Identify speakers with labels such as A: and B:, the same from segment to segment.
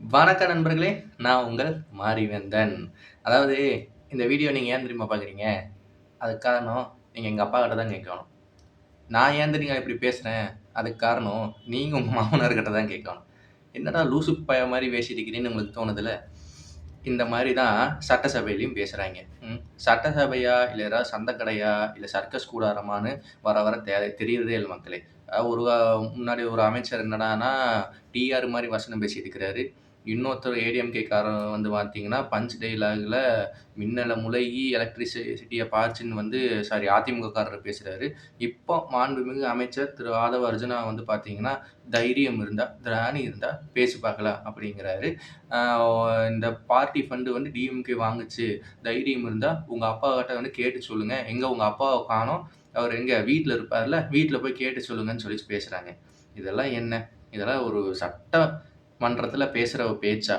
A: வணக்க நண்பர்களே! நான் உங்கள் மாரிவேந்தன். அதாவது இந்த வீடியோ நீங்க ஏன் தெரியுமா பார்க்குறீங்க? அதுக்கு காரணம் நீங்க எங்க அப்பாகிட்ட தான் கேட்கணும். நான் ஏன் தெரியுமா இப்படி பேசுறேன்? அதுக்கு காரணம் நீங்க உங்க மாமனார்கிட்ட தான் கேட்கணும். என்னடா லூசு பய மாரி பேசிட்டு இருக்கிறீன்னு உங்களுக்கு தோணுதுல்ல? இந்த மாரி தான் சட்டசபையிலயும் பேசுறாய்ங்க. சட்டசபையா, இல்ல ஏதாவது சந்தக்கடையா, இல்ல சர்க்கஸ் கூடாரமான்னு வர வர தெரியறதே இல்ல மக்களே. ஒரு முன்னாடி ஒரு அமைச்சர் என்னடான்னா, டிஆர் மாரி வசனம் பேசிட்டு இருக்கிறாரு. இன்னொருத்தர் ஏடிஎம்கே காரன் வந்து பார்த்தீங்கன்னா, பஞ்ச் டயலாக்ல மின்னல முழுகி எலக்ட்ரிசிட்டிய பாய்ச்சுன்னு வந்து அதிமுக காரர் பேசுறாரு. இப்போ மாண்புமிகு அமைச்சர் திரு ஆதவ அர்ஜுனா வந்து பார்த்தீங்கன்னா, தைரியம் இருந்தா, திராணி இருந்தா பேசி பார்க்கலாம் அப்படிங்கிறாரு. ஆ இந்த பார்ட்டி ஃபண்ட் வந்து டிஎம்கே வாங்குச்சு. தைரியம் இருந்தா உங்க அப்பாகிட்ட வந்து கேட்டு சொல்லுங்க. எங்க உங்க அப்பாவ காணோம். அவரு எங்க வீட்ல இருப்பார்ல, வீட்ல போய் கேட்டு சொல்லுங்கன்னு சொல்லி பேசுறாங்க. இதெல்லாம் என்ன? இதெல்லாம் ஒரு சட்ட மன்றத்தில பேசுற ஒரு பேச்சா?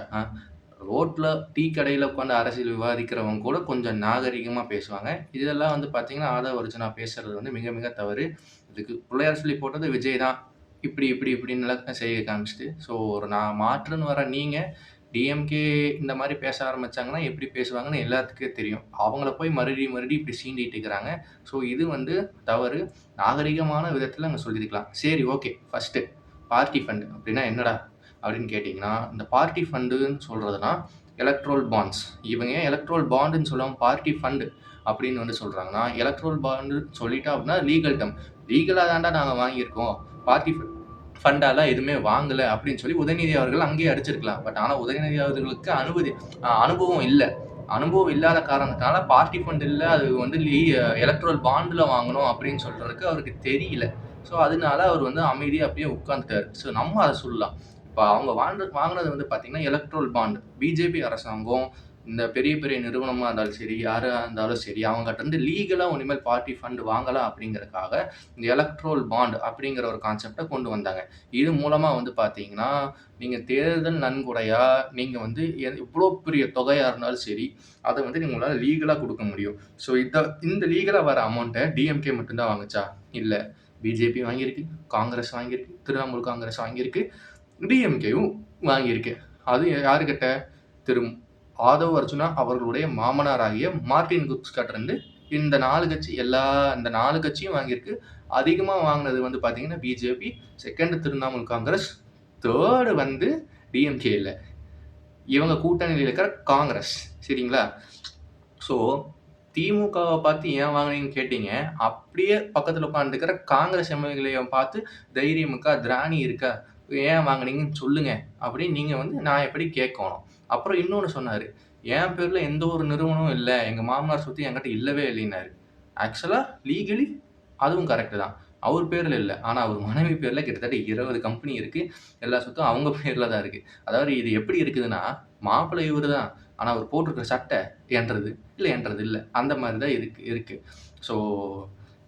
A: ரோட்ல டீ கடையில உட்கார்ந்து அரசியல் விவாதிக்கிறவங்க கூட கொஞ்சம் நாகரீகமா பேசுவாங்க. இதெல்லாம் வந்து பார்த்தீங்கன்னா, ஆதவ அர்ஜுனா பேசுறது வந்து மிக மிக தவறு. இதுக்கு பிள்ளையார் சொல்லி போட்டது விஜய் தான். இப்படின்னுலாம் செய்கை காமிச்சுட்டு, ஒரு நான் மாற்றுன்னு வர நீங்க, டிஎம்கே இந்த மாரி பேச ஆரம்பிச்சாங்கன்னா, எப்படி பேசுவாங்கன்னு எல்லாத்துக்கும் தெரியும். அவங்கள போய் மறுபடி இப்படி சீண்டிட்டு இருக்கிறாங்க. இது வந்து தவறு. நாகரீகமான விதத்தில அங்க சொல்லியிருக்கலாம். சரி ஓகே. ஃபர்ஸ்ட்டு பார்ட்டி ஃபண்ட் அப்படின்னா என்னடா? அப்படின்னு கேட்டீங்கன்னா, இந்த பார்ட்டி ஃபண்டுன்னு சொல்றதுனா, எலக்ட்ரோல் பாண்ட்ஸ். இவங்க ஏன் எலக்ட்ரோல் பாண்டுன்னு சொல்லாம பார்ட்டி ஃபண்ட் அப்படின்னு வந்து சொல்றாங்கன்னா, எலக்ட்ரோல் பாண்டு சொல்லிட்டோம் அப்படின்னா லீகல் டெர்ம். லீகலா தான்டா நாங்க வாங்கியிருக்கோம். பார்ட்டி ஃபண்டாலாம் எதுவுமே வாங்கல அப்படின்னு சொல்லி உதயநிதி அவர்கள் அங்கேயே அடிச்சிருக்கலாம். ஆனா உதயநிதி அவர்களுக்கு அனுபவம் இல்ல. அனுபவம் இல்லாத காரணத்தினால பார்ட்டி ஃபண்ட் இல்ல. அது வந்து எலக்ட்ரோல் பாண்ட்ல வாங்கணும் அப்படின்னு சொல்றதுக்கு அவருக்கு தெரியல. அதனால அவர் வந்து அமைதியா அப்படியே உட்கார்ந்துட்டாரு. நம்ம அத சொல்லலாம். இப்ப அவங்க வாங்குனது வந்து பார்த்தீங்கன்னா, எலக்ட்ரோல் பாண்ட். பிஜேபி அரசாங்கம் இந்த பெரிய பெரிய நிறுவனமா இருந்தாலும் சரி, யாரா இருந்தாலும் சரி, அவங்கட்ட இருந்து லீகலா இனிமேல் பார்ட்டி ஃபண்ட் வாங்கலாம் அப்படிங்கிறதுக்காக, இந்த எலக்ட்ரோல் பாண்ட் அப்படிங்கிற ஒரு கான்செப்ட்ட கொண்டு வந்தாங்க. இது மூலமா வந்து பார்த்தீங்கன்னா, நீங்க தேர்தல் நன்கொடையா நீங்க வந்து எவ்வளோ பெரிய தொகையா இருந்தாலும் சரி, அத வந்து உங்களால லீகலா குடுக்க முடியும். இந்த லீகலா வர அமௌண்ட்ட டிஎம்கே மட்டும் தான் வாங்குச்சா? இல்ல. பிஜேபி வாங்கியிருக்கு, காங்கிரஸ் வாங்கியிருக்கு, திரிணாமுல் காங்கிரஸ் வாங்கியிருக்கு, டிஎம்கேயும் வாங்கியிருக்கு. அது யாருகிட்ட? திரு ஆதவ் அர்ஜுனா அவர்களுடைய மாமனாராகிய மார்ட்டின் குட்ஸ்கிட்டருந்து இந்த 4 கட்சியும் வாங்கியிருக்கு. அதிகமா வாங்குனது வந்து பார்த்தீங்கன்னா, பிஜேபி, 2 திரிணாமுல் காங்கிரஸ், 3 வந்து டிஎம்கே இல்ல. இவங்க கூட்டணியில இருக்கிற காங்கிரஸ். சரிங்களா? ஸோ, திமுகவ பார்த்து ஏன் வாங்குனீங்கன்னு கேட்டீங்க. அப்படியே பக்கத்துல உட்கார்ந்துருக்கிற காங்கிரஸ் எம்.எல்.ஏ.வ பார்த்து தைரியம் இருக்கா? திராணி இருக்கா? ஏன் வாங்குனீங்கன்னு சொல்லுங்க. அப்படின்னு நீங்க வந்து நான் எப்படி கேட்கணும். அப்புறம் இன்னொன்னு சொன்னாரு. என் பேர்ல எந்த ஒரு நிறுவனமும் இல்ல. எங்க மாமனார் சொத்து என்கிட்ட இல்லவே இல்லைன்னாரு. ஆக்சுவலா லீகலி அதுவும் கரெக்ட் தான். அவர் பேர்ல இல்ல. ஆனா அவர் மனைவி பேர்ல கிட்டத்தட்ட 20 கம்பெனி இருக்கு. எல்லா சொத்தும் அவங்க பேர்ல தான் இருக்கு. அதாவது இது எப்படி இருக்குதுன்னா, மாப்பிள்ளை இவரு தான். ஆனா அவர் போட்டிருக்கிற சட்டை என்றது. இல்ல என்றது இல்ல. அந்த மாரி தான் இருக்கு. ஸோ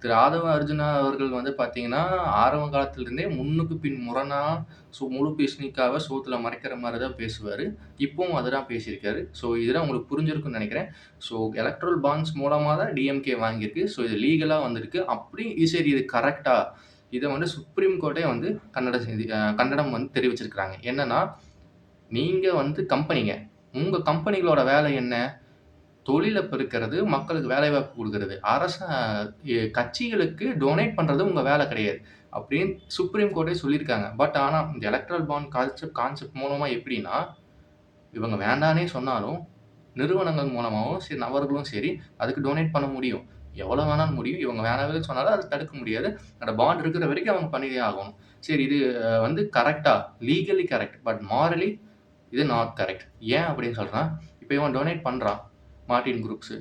A: திரு ஆதவ அர்ஜுனா அவர்கள் வந்து பார்த்தீங்கன்னா, ஆரம்ப காலத்திலிருந்தே முன்னுக்கு பின் முரணா முழு பூசணிக்காவ சோத்துல மறைக்கிற மாரி தான் பேசுவாரு. இப்பவும் அதுதான் பேசியிருக்காரு. இதெல்லாம் உங்களுக்கு புரிஞ்சிருக்கும்னு நெனைக்கிறேன். எலக்ட்ரல் பாண்ட்ஸ் மூலமா தான் டிஎம்கே வாங்கியிருக்கு. இது லீகலா வந்திருக்கு. சரி இது கரெக்ட்டா? இத வந்து சுப்ரீம் கோர்ட்டே வந்து கண்டனம் வந்து தெரிவிச்சிருக்காங்க. என்னன்னா, நீங்க வந்து கம்பெனிங்க. உங்க கம்பெனிகளோட வேலை என்ன? தொழில பெருக்கிறது, மக்களுக்கு வேலைவாய்ப்பு குடுக்குறது. கட்சிகளுக்கு டொனேட் பண்றது உங்க வேல கிடையாது. அப்படின்னு சுப்ரீம் கோர்ட்டே சொல்லியிருக்காங்க. ஆனா இந்த எலக்ட்ரல் பாண்ட் கான்செப்ட் மூலமா எப்படின்னா, இவங்க வேண்டான்னே சொன்னாலும், நிறுவனங்கள் மூலமாவும் சரி, நபர்களும் சரி, அதுக்கு டொனேட் பண்ண முடியும். எவ்வளோ வேணாலும் முடியும். இவங்க வேணாம்னு சொன்னாலும் அத தடுக்க முடியாது. அந்த பாண்ட் இருக்கிற வரைக்கும் அவங்க பண்ணியே ஆகணும். சரி இது வந்து கரெக்ட்டா? Legally correct. மாரலி இது நாட் கரெக்ட். ஏன் அப்படின்னு சொல்றேன், இப்ப இவன் டொனேட் பண்றான். Martin groups.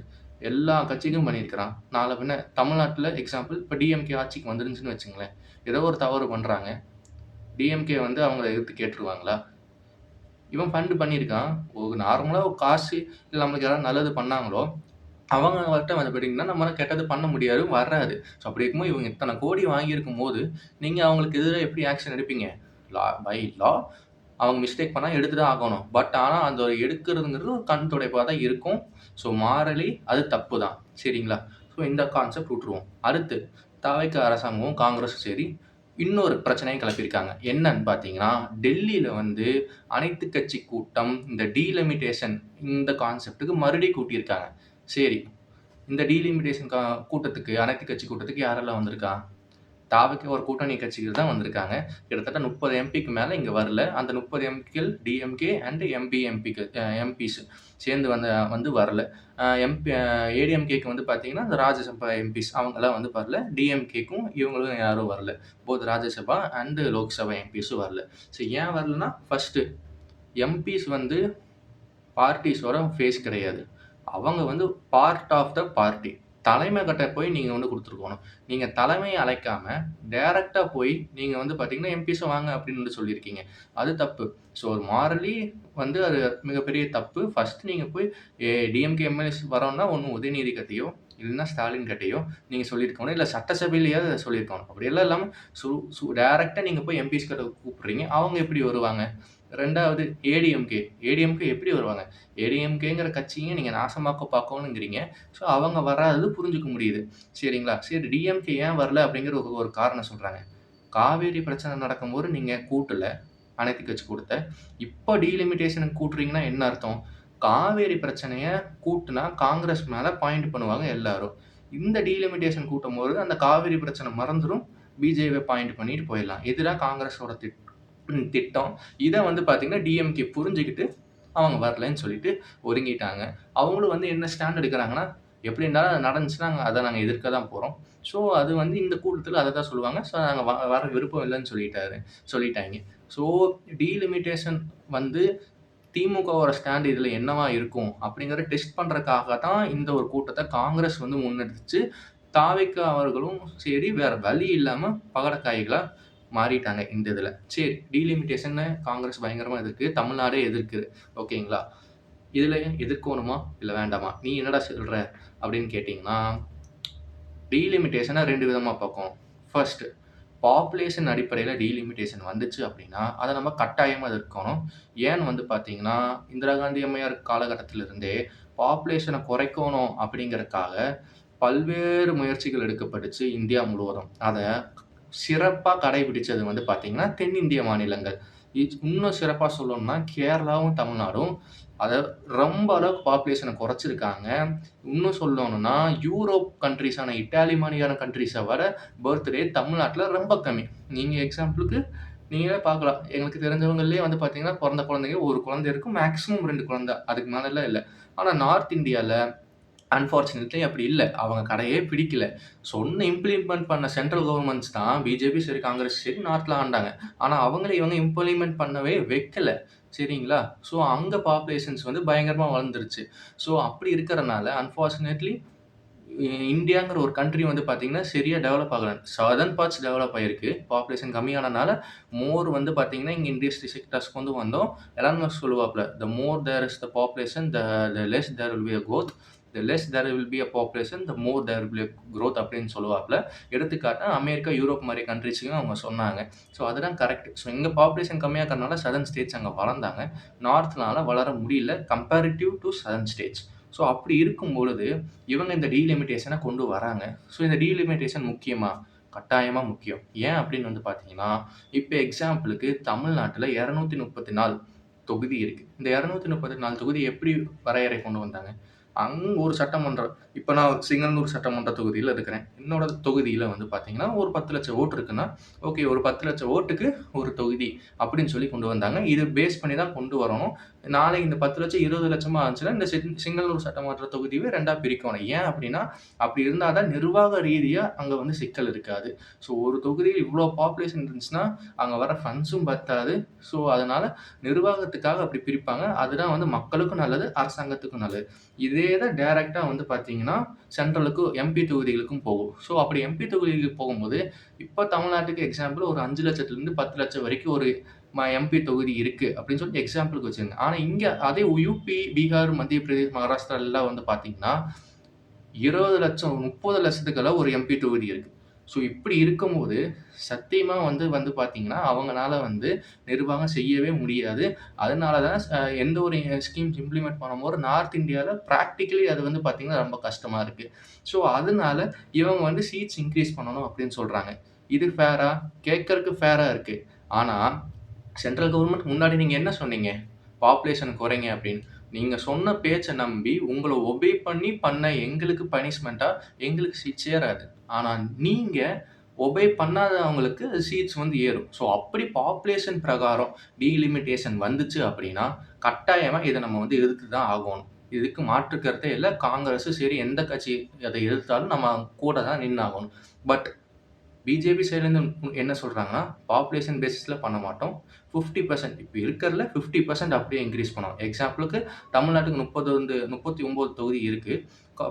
A: எல்லா கட்சிக்கும் பண்ணியிருக்கிறான். நாள பின்ன தமிழ்நாட்டுல எக்ஸாம்பிள் இப்ப டிஎம்கே ஆட்சிக்கு வந்துருந்துச்சுன்னு வச்சுக்கங்களேன். ஏதோ ஒரு தவறு பண்றாங்க. டிஎம்கே வந்து அவங்கள எதிர்த்து கேட்டுருவாங்களா? இவன் ஃபண்ட் பண்ணியிருக்கான். நார்மலா ஒரு காசு இல்ல நம்மளுக்கு யாராவது நல்லது பண்ணாங்களோ, அவங்ககிட்ட வந்து பார்த்தீங்கன்னா, நம்மளால கெட்டது பண்ண முடியாது, வராது. அப்படி இருக்கும்போது இவங்க இத்தன கோடி வாங்கியிருக்கும்போது, நீங்க அவங்களுக்கு எதிரா எப்படி ஆக்ஷன் எடுப்பீங்க? பை லா அவங்க மிஸ்டேக் பண்ணா எடுத்து தான் ஆகணும். ஆனா அந்த எடுக்கிறதுங்கிறது ஒரு கண் துடைப்பா தான் இருக்கும். மாரலி அது தப்பு தான். சரிங்களா? இந்த கான்செப்ட் விட்டுருவோம். அடுத்து தாவேக்கா அரசாங்கமும், காங்கிரஸும் சரி, இன்னொரு பிரச்சனையும் கிளப்பியிருக்காங்க. என்னன்னு பார்த்தீங்கன்னா, டெல்லியில வந்து அனைத்து கட்சி கூட்டம், இந்த டீலிமிட்டேஷன் இந்த கான்செப்ட்க்கு மறுபடியும் கூட்டியிருக்காங்க. சரி, இந்த டீலிமிட்டேஷன் கூட்டத்துக்கு, அனைத்து கட்சி கூட்டத்துக்கு யாரெல்லாம் வந்திருக்கா? தாவேக்கா ஒரு கூட்டணி கட்சிகள் தான் வந்திருக்காங்க. கிட்டத்தட்ட 30 எம்பிக்கு மேல இங்க வரல. அந்த 30 எம்பிக்கள் டிஎம்கே அண்ட் எம்பிக்கள் எம்பிஸ் சேர்ந்து வந்து வரல. எம்பி ஏடிஎம்கேக்கு வந்து பார்த்தீங்கன்னா, அந்த ராஜ்யசபா எம்பிஸ் அவங்கலாம் வந்து வரல. டிஎம்கேக்கும் இவங்களும் யாரும் வரல. போத் ராஜ்யசபா அண்ட் லோக்சபா எம்பிஸும் வரல. ஸோ ஏன் வரலன்னா, ஃபர்ஸ்ட்டு எம்பிஸ் வந்து பார்ட்டிஸோட ஃபேஸ் கிடையாது. அவங்க வந்து பார்ட் ஆஃப் த பார்ட்டி. தலைமை கிட்ட போய் நீங்க வந்து குடுத்துருக்கணும். நீங்க தலைமைய அழைக்காம, டைரக்ட்டா போய் நீங்க வந்து பார்த்தீங்கன்னா, எம்பிஸ வாங்க அப்படின்னு வந்து சொல்லியிருக்கீங்க. அது தப்பு. ஸோ மாரலி வந்து அது மிகப்பெரிய தப்பு. ஃபர்ஸ்ட் நீங்க போய் டிஎம்கே எம்எல்ஏஸ் வரோம்னா, ஒண்ணு உதயநிதி கிட்டயோ, இல்லன்னா ஸ்டாலின் கிட்டயோ நீங்க சொல்லியிருக்கணும். இல்ல சட்டசபையிலயாவது அத சொல்லியிருக்கணும். அப்படியெல்லாம் இல்லாம சு சு டைரக்ட்டா நீங்க போய் எம்பிஸ் கிட்ட கூப்பிடுறீங்க. அவங்க எப்படி வருவாங்க? 2வது ஏடிஎம்கே. ஏடிஎம்கே எப்படி வருவாங்க? ஏடிஎம்கேங்கிற கட்சிய நீங்க நாசமாக்க பார்க்கணுங்கிறீங்க. ஸோ அவங்க வராதது புரிஞ்சுக்க முடியுது. சரிங்களா? சரி டிஎம்கே ஏன் வரல அப்படிங்கிற ஒரு காரணம் சொல்றாங்க. காவேரி பிரச்சனை நடக்கும்போது நீங்க கூட்டல. அனைத்து கட்சி கூட்டத்த. இப்போ டீலிமிட்டேஷனுக்கு கூட்டுறீங்கன்னா என்ன அர்த்தம்? காவேரி பிரச்சனைய கூட்டுனா காங்கிரஸ் மேல பாயிண்ட் பண்ணுவாங்க எல்லாரும். இந்த டீலிமிட்டேஷன் கூட்டும்போது அந்த காவேரி பிரச்சனை மறந்துரும். பிஜேபிய பாயிண்ட் பண்ணிட்டு போயிடலாம். இதுதான் காங்கிரஸோட திட்டம். இத வந்து பார்த்தீங்கன்னா, டிஎம்கே புரிஞ்சுகிட்டு அவங்க வரலன்னு சொல்லிட்டு ஒதுங்கிட்டாங்க. அவங்களும் வந்து என்ன ஸ்டாண்ட் எடுக்குறாங்கன்னா, எப்படி இருந்தாலும் அது நடந்துச்சுன்னா, அத நாங்க எதிர்க்க தான் போறோம். ஸோ அது வந்து இந்த கூட்டத்தில அத தான் சொல்லுவாங்க. ஸோ நாங்க வர விருப்பம் இல்லன்னு சொல்லிட்டாய்ங்க. ஸோ டீலிமிட்டேஷன் வந்து திமுகவோட ஸ்டாண்ட் இதுல என்னவா இருக்கும்? அப்படிங்கிறத டெஸ்ட் பண்றதுக்காக தான் இந்த ஒரு கூட்டத்த காங்கிரஸ் வந்து முன்னெடுத்துச்சு. தாவேக்கா அவர்களும் சரி, வேற வழி இல்லாம பகடைக்காய்களா மாறிட்டாங்க இந்த இதுல. சரி, டீலிமிட்டேஷன்னு காங்கிரஸ் பயங்கரமா எதிர்க்குது. தமிழ்நாடே எதிர்க்குது. ஓகேங்களா? இதுல எதிர்க்கோணுமா? இல்ல வேண்டாமா? நீ என்னடா சொல்ற? அப்படின்னு கேட்டீங்கன்னா, டீலிமிட்டேஷன 2 விதமா பார்க்கணும். ஃபர்ஸ்ட் பாப்புலேஷன் அடிப்படையில டீலிமிட்டேஷன் வந்துச்சு அப்படின்னா, அத நம்ம கட்டாயமா எதிர்க்கணும். ஏன்னு வந்து பார்த்தீங்கன்னா, இந்திரா காந்தி அம்மையார் காலகட்டத்திலிருந்தே பாப்புலேஷன குறைக்கணும் அப்படிங்கிறதுக்காக பல்வேறு முயற்சிகள் எடுக்கப்பட்டுச்சு இந்தியா முழுவதும். அத சிறப்பா கடைபிடிச்சது வந்து பார்த்தீங்கன்னா, தென்னிந்திய மாநிலங்கள். இன்னும் சிறப்பா சொல்லணும்னா, கேரளாவும், தமிழ்நாடும் அத ரொம்ப அளவுக்கு பாப்புலேஷன குறைச்சிருக்காங்க. இன்னும் சொல்லணும்னா, யூரோப் கண்ட்ரீஸான இட்டாலி மாரியான கண்ட்ரீஸ விட பர்த் ரேட் தமிழ்நாட்ல ரொம்ப கம்மி. நீங்க எக்ஸாம்பிளுக்கு நீங்களே பார்க்கலாம். எங்களுக்கு தெரிஞ்சவங்கள்லயே வந்து பார்த்தீங்கன்னா, பொறந்த குழந்தைங்க 1 குழந்தை இருக்கும். மேக்ஸிமம் 2 குழந்தை. அதுக்கு மேலலாம் இல்ல. ஆனா நார்த் இந்தியால அன்பார்ச்சுனேட்லி அப்படி இல்ல. அவங்க கடையே பிடிக்கல. சொன்ன இம்ப்ளிமெண்ட் பண்ண சென்ட்ரல் கவர்ன்மெண்ட்ஸ் தான் பிஜேபி சரி, காங்கிரஸ் சரி நாட்ல ஆண்டாங்க. ஆனா அவங்கள இவங்க இம்ப்ளிமெண்ட் பண்ணவே வைக்கல. சரிங்களா? ஸோ அங்க பாப்புலேஷன்ஸ் வந்து பயங்கரமா வளர்ந்துருச்சு. ஸோ அப்படி இருக்கறனால அன்பார்ச்சுனேட்லி இந்தியாங்கிற ஒரு கண்ட்ரி வந்து பார்த்தீங்கன்னா, சரியா டெவலப் ஆகல. சதர்ன் பார்ட்ஸ் டெவலப் ஆயிருக்கு. பாப்புலேஷன் கம்மியானனால, மோர் வந்து பார்த்தீங்கன்னா, இங்க இண்டஸ்ட்ரி செக்டார்ஸ் கொண்டு வந்தோம். எலான் மஸ்க் சொல்லுவாப்ல, "the more there is the population, the less there will be a growth. The less there will be a population, the more there will be a growth" அப்படின்னு சொல்லுவாப்ல. எடுத்துக்காட்டா America, Europe மாரி கண்ட்ரீஸ்லயும் அவங்க சொன்னாங்க. So அதுதான் correct. So இங்க population கம்மியா இருக்கறனால சதர்ன் ஸ்டேட்ஸ் அங்க வளர்ந்தாங்க. நார்த்னால வளர முடியல comparative to southern states. So அப்படி இருக்கும் பொழுது இவங்க இந்த டீலிமிட்டேஷன கொண்டு வராங்க. ஸோ இந்த டீலிமிட்டேஷன் முக்கியமா? கட்டாயமா முக்கியம். ஏன் அப்படின்னு வந்து பார்த்தீங்கன்னா, இப்ப எக்ஸாம்பிளுக்கு தமிழ்நாட்டுல 234 தொகுதி இருக்கு. இந்த 234 தொகுதி எப்படி வரையறை கொண்டு வந்தாங்க? ஒரு சட்டமன்றம் இப்ப நான் சிங்கனூர் சட்டமன்ற தொகுதியில இருக்கிறேன். என்னோட தொகுதியில வந்து பார்த்தீங்கன்னா, ஒரு 10,00,000 ஓட்டு இருக்குன்னா, ஓகே ஒரு 10,00,000 ஓட்டுக்கு ஒரு தொகுதி அப்படின்னு சொல்லி கொண்டு வந்தாங்க. இது பேஸ் பண்ணி தான் கொண்டு வரணும். நாளைக்கு இந்த 10,00,000 20,00,000 ஆச்சுன்னா, இந்த சிங்களூர் சட்டமன்ற தொகுதியவே 2ஆ பிரிக்கணும். ஏன் அப்படின்னா, அப்படி இருந்தா தான் நிர்வாக ரீதியா அங்க வந்து சிக்கல் இருக்காது. ஸோ ஒரு தொகுதியில் இவ்ளோ பாப்புலேஷன் இருந்துச்சுன்னா, அங்க வர ஃபண்ட்ஸும் பத்தாது. ஸோ அதனால நிர்வாகத்துக்காக அப்படி பிரிப்பாங்க. அதுதான் வந்து மக்களுக்கும் நல்லது, அரசாங்கத்துக்கும் நல்லது. இதே தான் டைரக்ட்டா வந்து பார்த்தீங்கன்னா, சென்ட்ரலுக்கு எம்பி தொகுதிகளுக்கும் போகும். ஸோ அப்படி எம்பி தொகுதிகளுக்கு போகும்போது, இப்ப தமிழ்நாட்டுக்கு எக்ஸாம்பிள் ஒரு 5,00,000லிருந்து 10,00,000 வரைக்கும் ஒரு எம்பி தொகுதி இருக்கு அப்படின்னு சொல்லிட்டு எக்ஸாம்பிளுக்கு வச்சுக்கங்க. ஆனா இங்க அதே யுபி, பீகார், மத்திய பிரதேஷ், மகாராஷ்டிராலாம் வந்து பார்த்தீங்கன்னா, 20,00,000 30,00,000த்துக்கெல்லாம் ஒரு எம்பி தொகுதி இருக்கு. ஸோ இப்படி இருக்கும்போது, சத்தியமா வந்து வந்து பார்த்தீங்கன்னா, அவங்கனால வந்து நிர்வாகம் செய்யவே முடியாது. அதனால தான் எந்த ஒரு ஸ்கீம்ஸ் இம்ப்ளிமெண்ட் பண்ணும்போது நார்த் இந்தியால பிராக்டிகலி அது வந்து பார்த்தீங்கன்னா, ரொம்ப கஷ்டமா இருக்கு. ஸோ அதனால இவங்க வந்து சீட்ஸ் இன்கிரீஸ் பண்ணணும் அப்படின்னு சொல்றாங்க. இது ஃபேரா? கேட்கறக்கு ஃபேரா இருக்கு. ஆனா, சென்ட்ரல் கவர்ன்மெண்ட் முன்னாடி நீங்க என்ன சொன்னீங்க? பாப்புலேஷன் குறைங்க அப்படின்னு. நீங்க சொன்ன பேச்ச நம்பி உங்கள ஒபே பண்ண எங்களுக்கு பனிஷ்மென்ட்டா எங்களுக்கு சீட்ஸ் ஏறாது. ஆனா நீங்க ஒபே பண்ணாதவங்களுக்கு சீட்ஸ் வந்து ஏறும். ஸோ அப்படி பாப்புலேஷன் பிரகாரம் டீலிமிட்டேஷன் வந்துச்சு அப்படின்னா, கட்டாயமா இத நம்ம வந்து எதிர்த்து தான் ஆகணும். இதுக்கு மாற்று கருத்தே இல்ல. காங்கிரஸும் சரி, எந்த கட்சி அத எதிர்த்தாலும் நம்ம கூட தான் நின்னாகணும். பட் பிஜேபி சைட்லேருந்து என்ன சொல்றாங்கன்னா, பாப்புலேஷன் பேசிஸ்ல பண்ண மாட்டோம். 50% இப்ப இருக்கிறதுல 50% அப்படியே இன்கிரீஸ் பண்ணுவோம். எக்ஸாம்பிளுக்கு தமிழ்நாட்டுக்கு 39 தொகுதி இருக்கு.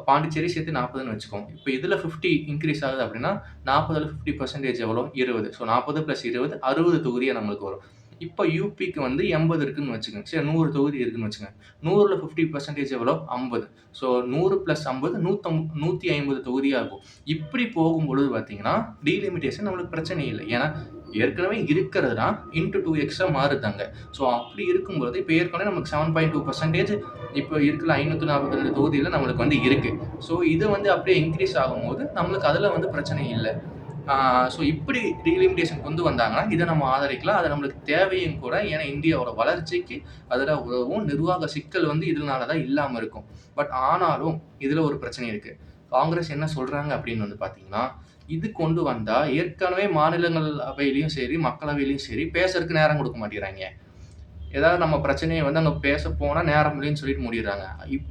A: பாண்டிச்சேரி சேர்த்து 40ன்னு வச்சுக்கோங்க. இப்ப இதுல 50 இன்கிரீஸ் ஆகுது அப்படின்னா, 40ல 50% எவ்வளோ? 20. ஸோ 40 + 20 60 தொகுதியா நம்மளுக்கு வரும். இப்ப யூபிக்கு வந்து 80 இருக்குன்னு வச்சுக்கங்க. சரி 100 தொகுதி இருக்குன்னு வச்சுக்கங்க. 100ல 50% எவ்வளோ? 50. ஸோ 100 + 50 150 தொகுதியா இருக்கும். இப்படி போகும்பொழுது பார்த்தீங்கன்னா, டீலிமிட்டேஷன் நம்மளுக்கு பிரச்சனை இல்ல. ஏன்னா, ஏற்கனவே இருக்கிறது தான் இன்டு 2 மாறுது அங்க. ஸோ அப்படி இருக்கும்போது, இப்ப ஏற்கனவே நமக்கு 7.2% இப்ப இருக்கிற 542 தொகுதியில நம்மளுக்கு வந்து இருக்கு. ஸோ இது வந்து அப்படியே இன்கிரீஸ் ஆகும்போது, நம்மளுக்கு அதுல வந்து பிரச்சனை இல்ல. ஸோ இப்படி டீலிமிட்டேஷன் கொண்டு வந்தாங்கன்னா, இத நம்ம ஆதரிக்கலாம். அது நம்மளுக்கு தேவையும் கூட. ஏன்னா இந்தியாவோட வளர்ச்சிக்கு அதுல உதவும். நிர்வாக சிக்கல் வந்து இதனால தான் இல்லாம இருக்கும். பட் ஆனாலும், இதுல ஒரு பிரச்சனை இருக்கு. காங்கிரஸ் என்ன சொல்றாங்க அப்படின்னு வந்து பார்த்தீங்கன்னா, இது கொண்டு வந்தா ஏற்கனவே மாநிலங்களவையிலயும் சரி, மக்களவையிலயும் சரி பேசறதுக்கு நேரம் குடுக்க மாட்டேங்கிறாய்ங்க. ஏதாவது நம்ம பிரச்சனைய வந்து அங்க பேச போனா நேரம் இல்லைன்னு சொல்லிட்டு மூடிர்றாங்க.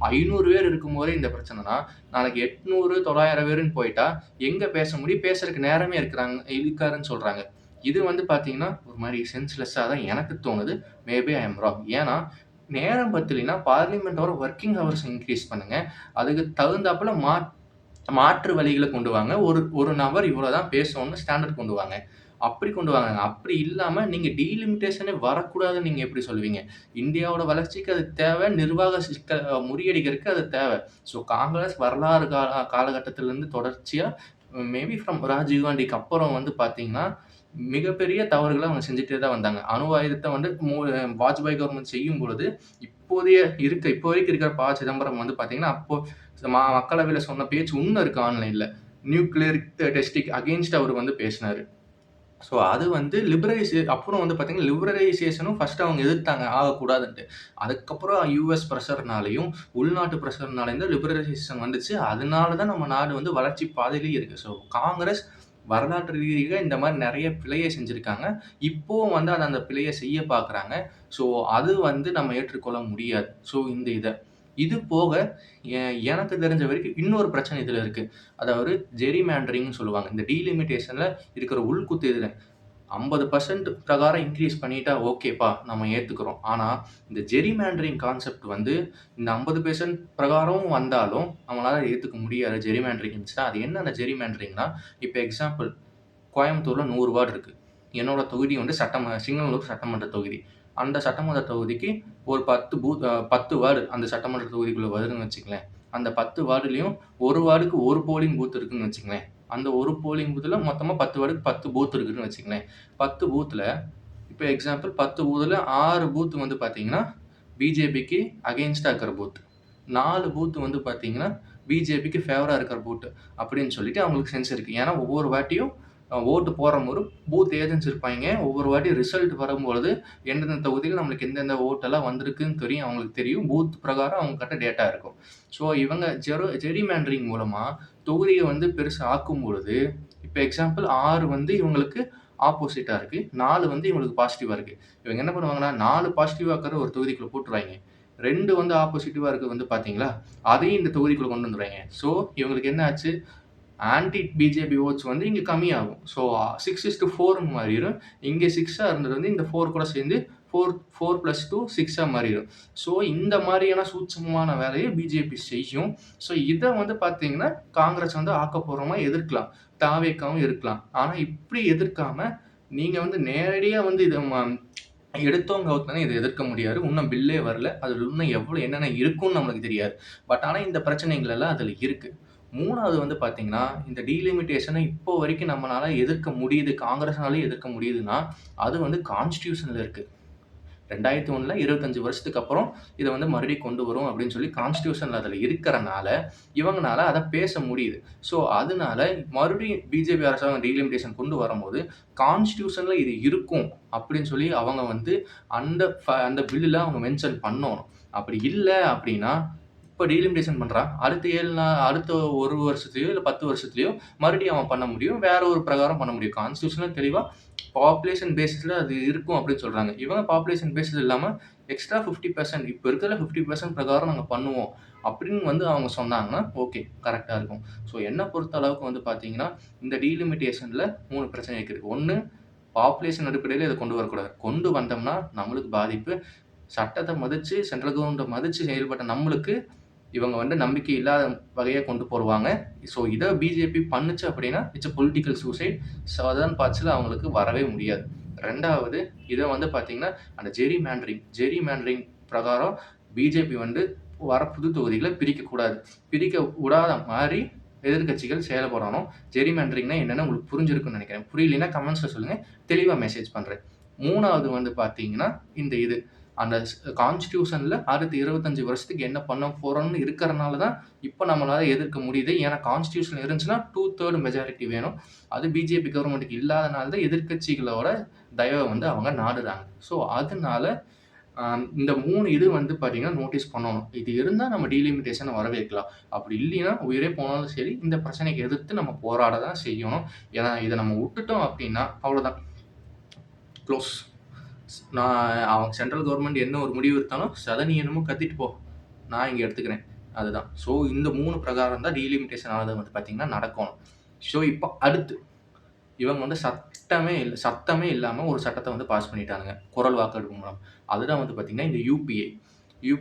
A: 500 பேர் இருக்கும்போதே இந்த பிரச்சனைனா, நாளைக்கு 800, 900 பேருன்னு போயிட்டா, எங்க பேச முடியும்? பேசறதுக்கு நேரமே இருக்காதுன்னு சொல்றாங்க. இது வந்து பார்த்தீங்கன்னா, ஒரு மாரி சென்ஸ்லெஸ்ஸா தான் எனக்கு தோணுது. Maybe I am wrong. ஏன்னா, நேரம் பத்தலைன்னா பார்லிமென்ட்டோட வொர்க்கிங் ஹவர்ஸ் இன்கிரீஸ் பண்ணுங்க. அதுக்கு தகுந்தாப்புல மாற்று வழிகள கொண்டு வாங்க. ஒரு நபர் இவ்வளோ தான் பேசணும்னு ஸ்டாண்டர்ட் கொண்டு வாங்க. அப்படி கொண்டு வாங்கங்க. அப்படி இல்லாம நீங்க டீலிமிட்டேஷனே வரக்கூடாதுன்னு நீங்க எப்படி சொல்லுவீங்க? இந்தியாவோட வளர்ச்சிக்கு அது தேவை. நிர்வாக சிக்கல் முறியடிக்கிறதுக்கு அது தேவை. ஸோ காங்கிரஸ் வரலாறு காலகட்டத்திலருந்து தொடர்ச்சியா மேபி ஃப்ரம் ராஜீவ் காந்திக்கு அப்புறம் வந்து பார்த்தீங்கன்னா, மிகப்பெரிய தவறுகள அவங்க செஞ்சுட்டே தான் வந்தாங்க. அணு ஆயுதத்த வந்து வாஜ்பாய் கவர்ன்மென்ட் செய்யும்பொழுது, இப்போ வரைக்கும் இருக்கிற சிதம்பரம் வந்து பார்த்தீங்கன்னா, அப்போ மக்களவையில சொன்ன பேச்சு இன்னும் இருக்கு ஆன்லைன்ல. நியூக்ளியர் டெஸ்டிங் அகைன்ஸ்ட் அவரு வந்து பேசினாரு. ஸோ அது வந்து அப்புறம் வந்து பார்த்தீங்கன்னா, லிபரலைசேஷனும் ஃபர்ஸ்ட் அவங்க எதிர்த்தாங்க ஆகக்கூடாதுன்ட்டு. அதுக்கப்புறம் யுஎஸ் பிரஷர்னாலயும், உள்நாட்டு பிரஷர்னாலயும் தான் லிபரலைசேஷன் வந்துச்சு. அதனால தான் நம்ம நாடு வந்து வளர்ச்சி பாதையிலே இருக்கு. ஸோ காங்கிரஸ் வரலாற்று ரீதியா இந்த மாரி நெறைய பிழைய செஞ்சிருக்காங்க. இப்பவும் வந்து அந்த பிழைய செய்ய பார்க்குறாங்க. ஸோ அது வந்து நம்ம ஏற்றுக்கொள்ள முடியாது. ஸோ இந்த இது போக எ எனக்கு தெரிஞ்ச வரைக்கும் இன்னொரு பிரச்சனை இதுல இருக்கு. அதாவது ஜெரிமேண்டரிங்ன்னு சொல்லுவாங்க. இந்த டீலிமிட்டேஷன்ல இருக்கிற உள்குத்து இதுல 50% பிரகாரம் இன்கிரீஸ் பண்ணிட்டா ஓகேப்பா, நம்ம ஏத்துக்கிறோம். ஆனா, இந்த ஜெரிமேண்டரிங் கான்செப்ட் வந்து இந்த 50% பிரகாரம் வந்தாலும் நம்மளால ஏத்துக்க முடியாது. ஜெரிமேண்டரிங் இருந்துச்சுன்னா, அது என்ன அந்த ஜெரிமேண்டரிங்னா, இப்ப எக்ஸாம்பிள் கோயம்புத்தூர்ல 100 வார்டு இருக்கு. என்னோட தொகுதி வந்து சிங்களூர் சட்டமன்ற தொகுதி. அந்த சட்டமன்ற தொகுதிக்கு ஒரு 10 வார்டு அந்த சட்டமன்ற தொகுதிக்குள்ள வருதுன்னு வச்சுக்கங்களேன். அந்த 10 வார்டுலயும் ஒரு வார்டுக்கு ஒரு போலிங் பூத் இருக்குன்னு வச்சுக்கங்களேன். அந்த ஒரு போலிங் பூத்ல மொத்தமா 10 வார்டுக்கு 10 பூத் இருக்குன்னு வச்சுக்கங்களேன். 10 பூத்ல இப்ப எக்ஸாம்பிள் 10 பூத்ல 6 பூத் வந்து பார்த்தீங்கன்னா, பிஜேபிக்கு அகைன்ஸ்ட்டா இருக்கிற பூத். 4 பூத் வந்து பார்த்தீங்கன்னா, பிஜேபிக்கு ஃபேவரா இருக்கிற பூத் அப்படின்னு சொல்லிட்டு அவங்களுக்கு சென்ஸ் இருக்கு. ஏன்னா ஒவ்வொரு வாட்டியும் ஓட்டு போடும்போது பூத் ஏஜென்ட்ஸ் இருப்பாய்ங்க. ஒவ்வொரு வாட்டியும் ரிசல்ட் வரும்பொழுது எந்தெந்த தொகுதியில நம்மளுக்கு எந்தெந்த ஓட்டெல்லாம் வந்திருக்குன்னு தெரியும். அவங்களுக்கு தெரியும். பூத் பிரகாரம் அவங்க கிட்ட டேட்டா இருக்கும். ஸோ இவங்க ஜெரிமேண்டரிங் மூலமா தொகுதிய வந்து பெருசா ஆக்கும்பொழுது, இப்ப எக்ஸாம்பிள் 6 வந்து இவங்களுக்கு ஆப்போசிட்டா இருக்கு. 4 வந்து இவங்களுக்கு பாசிட்டிவா இருக்கு. இவங்க என்ன பண்ணுவாங்கன்னா, 4 பாசிட்டிவா இருக்கிற ஒரு தொகுதிக்குள்ள போட்டுருவாய்ங்க. 2 வந்து ஆப்போசிட்டிவா இருக்கிறது வந்து பார்த்தீங்களா, அதையும் இந்த தொகுதிக்குள்ள கொண்டு வந்துருவாய்ங்க. ஸோ இவங்களுக்கு என்ன ஆச்சு, ஆன்டி பிஜேபி ஓட்ஸ் வந்து இங்க கம்மியாகும். ஸோ 6:4ன்னு மாறிரும். இங்க 6ஆ இருந்தது வந்து இந்த 4 கூட சேர்ந்து 4 + 2 6ஆ மாறிரும். ஸோ இந்த மாரியான சூட்சமமான வேலைய பிஜேபி செய்யும். ஸோ இத வந்து பார்த்தீங்கன்னா, காங்கிரஸ் வந்து ஆக்கப்பூர்வமா எதிர்க்கலாம். தாவேக்காவும் இருக்கலாம். ஆனா இப்படி எதிர்க்காம, நீங்க வந்து நேரடியா வந்து இத எடுத்தோம் கவுத்தோனே இத எதிர்க்க முடியாது. இன்னும் பில்லே வரல. அதுல இன்னும் என்னென்ன இருக்கும்னு நம்மளுக்கு தெரியாது. பட் ஆனா இந்த பிரச்சனைகள் எல்லாம் அதுல இருக்கு. 3வது வந்து பார்த்தீங்கன்னா, இந்த டீலிமிட்டேஷன இப்போ வரைக்கும் நம்மனால எதிர்க்க முடியுது. காங்கிரஸ்னாலயும் எதிர்க்க முடியுதுன்னா, அது வந்து கான்ஸ்டிடியூஷன்ல இருக்கு. 2001ல 25 வருஷத்துக்கு அப்புறம் இத வந்து மறுபடியும் கொண்டு வரும் அப்படின்னு சொல்லி கான்ஸ்டிடியூஷன்ல அதுல இருக்கறனால, இவங்கனால அத பேச முடியுது. ஸோ, அதனால மறுபடியும் பிஜேபி அரசாங்கம் டீலிமிட்டேஷன் கொண்டு வரும்போது, கான்ஸ்டிடியூஷன்ல இது இருக்கும் அப்படின்னு சொல்லி அவங்க வந்து அந்த பில்லுல அவங்க மென்ஷன் பண்ணணும். அப்படி இல்ல அப்படின்னா, இப்ப டீலிமிட்டேஷன் பண்றான். அடுத்த 1 வருஷத்துலயோ, இல்ல 10 வருஷத்துலயோ மறுபடியும் அவன் பண்ண முடியும். வேற ஒரு பிரகாரம் பண்ண முடியும். கான்ஸ்டிடியூஷன்ல தெளிவா பாப்புலேஷன் பேசிஸ்ல அது இருக்கும் அப்படின்னு சொல்றாங்க. இவங்க பாப்புலேஷன் பேசிஸ் இல்லாம எக்ஸ்ட்ரா 50% இப்ப இருக்கிறதுல 50% பிரகாரம் நாங்க பண்ணுவோம். அப்படின்னு வந்து அவங்க சொன்னாங்கன்னா, ஓகே கரெக்ட்டா இருக்கும். ஸோ என்ன பொறுத்த அளவுக்கு வந்து பார்த்தீங்கன்னா, இந்த டீலிமிட்டேஷன்ல 3 பிரச்சனை இருக்கு. 1 பாப்புலேஷன் அடிப்படையில இத கொண்டு வரக்கூடாது. கொண்டு வந்தோம்னா நம்மளுக்கு பாதிப்பு. சட்டத்த மதிச்சு, சென்ட்ரல் கவர்மெண்ட்ட மதிச்சு செயல்பட்ட நம்மளுக்கு இவங்க வந்து நம்பிக்கை இல்லாத வகையா கொண்டு போருவாங்க. ஸோ இத பிஜேபி பண்ணுச்சு அப்படின்னா, it's a political suicide. Southern பார்ட்ஸ்ல அவங்களுக்கு வரவே முடியாது. 2வது இத வந்து பார்த்தீங்கன்னா, அந்த ஜெரி மேண்டரிங் பிரகாரம் பிஜேபி வந்து வர புது தொகுதிகள பிரிக்கக்கூடாது. பிரிக்க விடாத மாரி எதிர்க்கட்சிகள் செயல்படணும். ஜெரி மேண்டரிங்னா என்னன்னு உங்களுக்கு புரிஞ்சிருக்கும்னு நெனைக்கிறேன். புரியலைன்னா கமெண்ட்ஸ்ல சொல்லுங்க. தெளிவா மெசேஜ் பண்றேன். 3வது வந்து பார்த்தீங்கன்னா, இந்த இது அந்த கான்ஸ்டிடியூஷன்ல அடுத்த 25 வருஷத்துக்கு என்ன பண்ண போறோம்னு இருக்கறனால தான், இப்ப நம்மளால எதிர்க்க முடியுது. ஏன்னா கான்ஸ்டிடியூஷன் இருந்துச்சுன்னா 2/3 மெஜாரிட்டி வேணும். அது பிஜேபி கவர்மெண்ட்க்கு இல்லாதனால தான் எதிர்க்கட்சிகளோட தயவ வந்து அவங்க நாடுறாங்க. ஸோ அதனால இந்த 3 இது வந்து பார்த்தீங்கன்னா நோட்டீஸ் பண்ணணும். இது இருந்தா நம்ம டீலிமிட்டேஷன வரவேற்கலாம். அப்படி இல்லைன்னா உயிரே போனாலும் சரி, இந்த பிரச்சனைக்கு எதிர்த்து நம்ம போராட தான் செய்யணும். ஏன்னா இத நம்ம விட்டுட்டோம் அப்படின்னா அவ்வளோதான். க்ளோஸ். அவங்க சென்ட்ரல் கவர்மெண்ட் என்ன ஒரு முடிவு எடுத்தாலும், "சத நீ என்னமோ கத்திட்டு போ. நான் இங்க எடுத்துக்கிறேன்." அதுதான். ஸோ இந்த 3 பிரகாரம் தான் டீலிமிட்டேஷன் ஆனது வந்து பார்த்தீங்கன்னா நடக்கணும். ஸோ இப்ப அடுத்து இவங்க வந்து சத்தமே இல்லாம ஒரு சட்டத்த வந்து பாஸ் பண்ணிட்டானுங்க. குரல் வாக்கெடுப்பு மூலம். அதுதான் வந்து பார்த்தீங்கன்னா, இந்த யுபிஐ.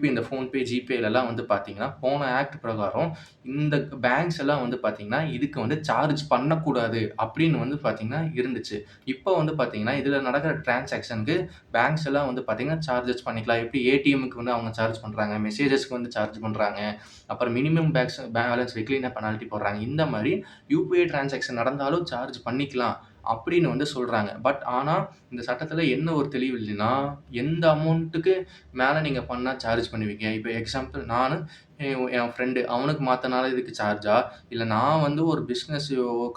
A: இந்த ஃபோன்பே, ஜிபேலலாம் வந்து பார்த்தீங்கன்னா, போன ஆக்ட் பிரகாரம் இந்த பேங்க்ஸ் எல்லாம் வந்து பார்த்தீங்கன்னா, இதுக்கு வந்து சார்ஜ் பண்ணக்கூடாது அப்படின்னு வந்து பார்த்தீங்கன்னா இருந்துச்சு. இப்ப வந்து பார்த்தீங்கன்னா, இதுல நடக்கிற டிரான்சாக்ஷனுக்கு பேங்க்ஸ் எல்லாம் வந்து பார்த்தீங்கன்னா, சார்ஜஸ் பண்ணிக்கலாம். எப்படி ஏடிஎம்க்கு வந்து அவங்க சார்ஜ் பண்றாங்க, மெசேஜஸ்க்கு வந்து சார்ஜ் பண்றாங்க. அப்புறம் மினிமம் பேலன்ஸ் வைக்கலைன்னா பெனால்டி போடுறாங்க. இந்த மாரி யுபிஐ டிரான்சாக்ஷன் நடந்தாலும் சார்ஜ் பண்ணிக்கலாம் அப்படின்னு வந்து சொல்றாங்க. பட் ஆனா, இந்த சட்டத்துல என்ன ஒரு தெளிவு இல்லைன்னா, எந்த அமௌண்ட்டுக்கு மேல நீங்க பண்ணா சார்ஜ் பண்ணுவீங்க? இப்ப எக்ஸாம்பிள் நானு என் ஃப்ரெண்டு அவனுக்கு மாத்துனால இதுக்கு சார்ஜா? இல்ல நான் வந்து ஒரு பிசினஸ்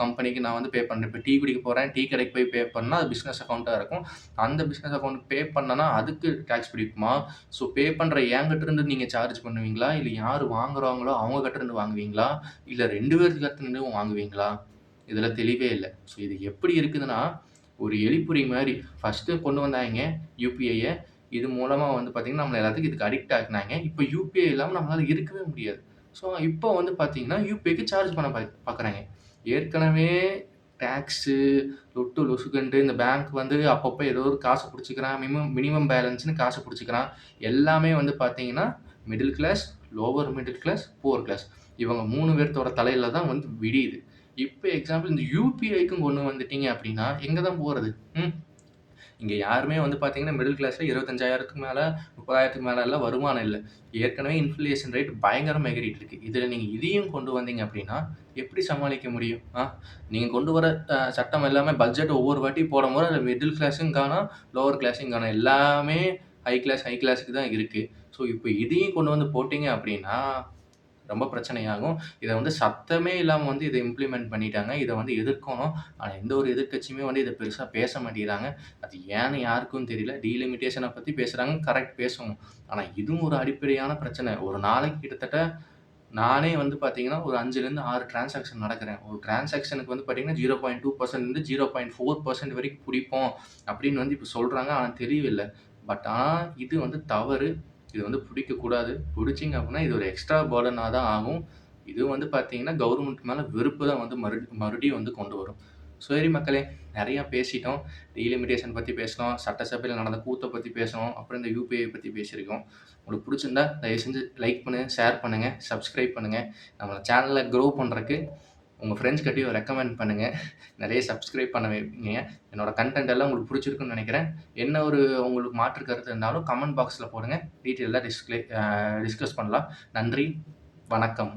A: கம்பெனிக்கு நான் வந்து பே பண்றேன். இப்ப டீ குடிக்க போறேன். டீ கடைக்கு போய் பே பண்ணா அது பிசினஸ் அக்கவுண்டா இருக்கும். அந்த பிசினஸ் அக்கவுண்ட்க்கு பே பண்ணேன்னா அதுக்கு டாக்ஸ் பிடிக்குமா? ஸோ பே பண்ற என்கிட்ட இருந்து நீங்க சார்ஜ் பண்ணுவீங்களா? இல்ல யாரு வாங்குறாங்களோ அவங்க கிட்ட இருந்து வாங்குவீங்களா? இல்ல 2 பேர்த்துகிட்ட இருந்தும் வாங்குவீங்களா? இதுல தெளிவே இல்ல. ஸோ இது எப்படி இருக்குதுன்னா, ஒரு எலிப்புரி மாரி ஃபர்ஸ்ட்டு கொண்டு வந்தாய்ங்க யுபிஐய. இது மூலமா வந்து பார்த்தீங்கன்னா, நம்மள எல்லாத்துக்கும் இதுக்கு அடிக்ட் ஆக்குனாய்ங்க. இப்ப யுபிஐ இல்லாம நம்மளால இருக்கவே முடியாது. ஸோ இப்போ வந்து பார்த்தீங்கன்னா, யுபிஐக்கு சார்ஜ் பண்ண பார்க்குறாய்ங்க. ஏற்கனவே டாக்ஸு, லொட்டு லொசுக்குன்ட்டு இந்த பேங்க் வந்து அப்பப்ப ஏதோ ஒரு காச புடிச்சுக்கிறான். மினிமம் பேலன்ஸ்ன்னு காச புடிச்சுக்கிறான். எல்லாமே வந்து பார்த்தீங்கன்னா, middle class, lower middle class, poor class. இவங்க 3 பேர்த்தோட தலையில தான் வந்து விடியுது. இப்ப எக்ஸாம்பிள் இந்த யுபிஐக்கும் கொண்டு வந்துட்டீங்க அப்படின்னா, எங்க தான் போறது? ம். இங்க யாருமே வந்து பார்த்தீங்கன்னா, மிடில் கிளாஸ்ல 25,000க்கு மேல, 30,000க்கு மேலலாம் வருமானம் இல்ல. ஏற்கனவே இன்ஃப்ளேஷன் ரேட் பயங்கரமா எகிறிட்டு இருக்கு. இதுல நீங்க இதையும் கொண்டு வந்தீங்க அப்படின்னா, எப்படி சமாளிக்க முடியும்? நீங்க கொண்டு வர சட்டம் எல்லாமே பட்ஜெட் ஒவ்வொரு வாட்டி போடும்போது அதுல மிடில் கிளாஸும் காணோம், லோவர் கிளாஸையும் காணோம். எல்லாமே ஹை கிளாஸ்க்கு தான் இருக்கு. ஸோ, இப்ப இதையும் கொண்டு வந்து போட்டீங்க அப்படின்னா ரொம்ப பிரச்சனையாகும். இத வந்து சத்தமே இல்லாம வந்து இத இம்ப்ளிமெண்ட் பண்ணிட்டாங்க. இத வந்து எதிர்க்கணும். ஆனா, எந்த ஒரு எதிர்க்கட்சியுமே வந்து இத பெருசா பேச மாட்டேங்கிறாங்க. அது ஏன்னு யாருக்கும் தெரியல. டீலிமிட்டேஷன பத்தி பேசுறாங்க. கரெக்ட் பேசணும். ஆனா, இதுவும் ஒரு அடிப்படையான பிரச்சனை. ஒரு நாளைக்கு கிட்டத்தட்ட நானே வந்து பார்த்தீங்கன்னா, ஒரு 5லேருந்து 6 டிரான்சாக்ஷன் நடக்கிறேன். ஒரு டிரான்சாக்ஷனுக்கு வந்து பார்த்தீங்கன்னா, 0.2% இருந்து 0.4% வரைக்கும் புடிப்போம் அப்படின்னு வந்து இப்ப சொல்றாங்க. ஆனா, தெரியவில்ல. பட் ஆனா, இது வந்து தவறு. இது வந்து புடிக்கக்கூடாது. புடிச்சீங்க அப்படின்னா, இது ஒரு எக்ஸ்ட்ரா பர்டனா தான் ஆகும். இது வந்து பார்த்தீங்கன்னா, கவர்மெண்ட் மேல வெறுப்பு தான் வந்து மறுபடியும் வந்து கொண்டு வரும். சரி மக்களே, நெறையா பேசிட்டோம். டீலிமிட்டேஷன் பத்தி பேசினோம். சட்டசபையில நடந்த கூத்த பத்தி பேசினோம். அப்புறம் இந்த யுபிஐ பத்தி பேசியிருக்கோம். உங்களுக்கு புடிச்சிருந்தா தயவு செஞ்சு லைக் பண்ணுங்க, ஷேர் பண்ணுங்க, சப்ஸ்கிரைப் பண்ணுங்க. நம்ம சேனல க்ரோ பண்றக்கு உங்க ஃப்ரெண்ட்ஸ் கிட்டயும் ரெக்கமெண்ட் பண்ணுங்க. நெறைய சப்ஸ்கிரைப் பண்ண வைங்க. என்னோட கன்டென்ட் எல்லாம் உங்களுக்கு புடிச்சிருக்கும்னு நெனைக்கிறேன். என்ன ஒரு உங்களுக்கு மாற்று கருத்து இருந்தாலும் கமெண்ட் பாக்ஸ்ல போடுங்க. டீட்டெயிலா டிஸ்கஸ் பண்ணலாம். நன்றி, வணக்கம்.